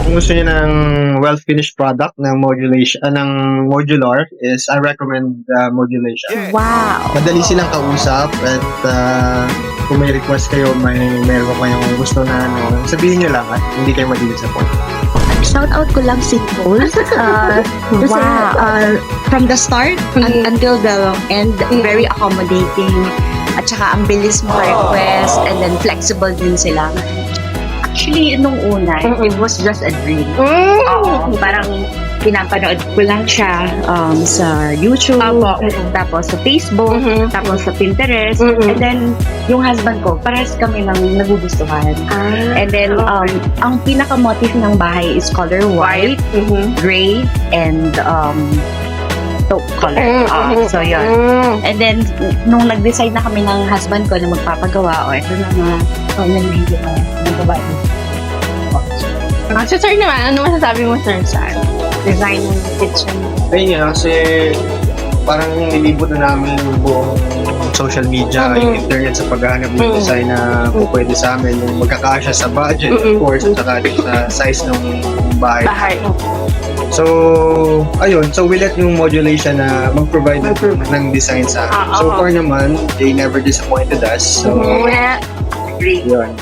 kung gusto niyo ng well-finished product ng modular is I recommend modulation. Wow. Madali silang kausap at kung may request kayo, meron kayong gusto na sabihin nyo lang at hindi kayo madi-disappoint. Shout out ko lang si Pulse. From the start until the end, very accommodating. At saka ang bilis mo request and then flexible din sila. Actually, nung una, it was just a dream. Parang pinapanood ko lang siya sa YouTube, tapos sa Facebook, tapos sa Pinterest. And then, yung husband ko, parehas kami nang nagugustuhan. And then, ang pinaka-motif ng bahay is color white, gray, and taupe color. So, yun. And then, nung nag-decide na kami ng husband ko na magpapagawa, ito na mga nangyayari pa ng babae. So, sir naman, ano masasabi mo, sir, sa design ng kitchen? Ayun nga, kasi parang nilibot na namin yung buong social media, yung internet sa paghahanap ng design na pwede sa amin, yung magkakasya sa budget, of course, at saka sa size ng bahay. So, ayun. So, we let yung modulation na mag-provide ng design sa amin. So far naman, they never disappointed us. So, Agree. yun.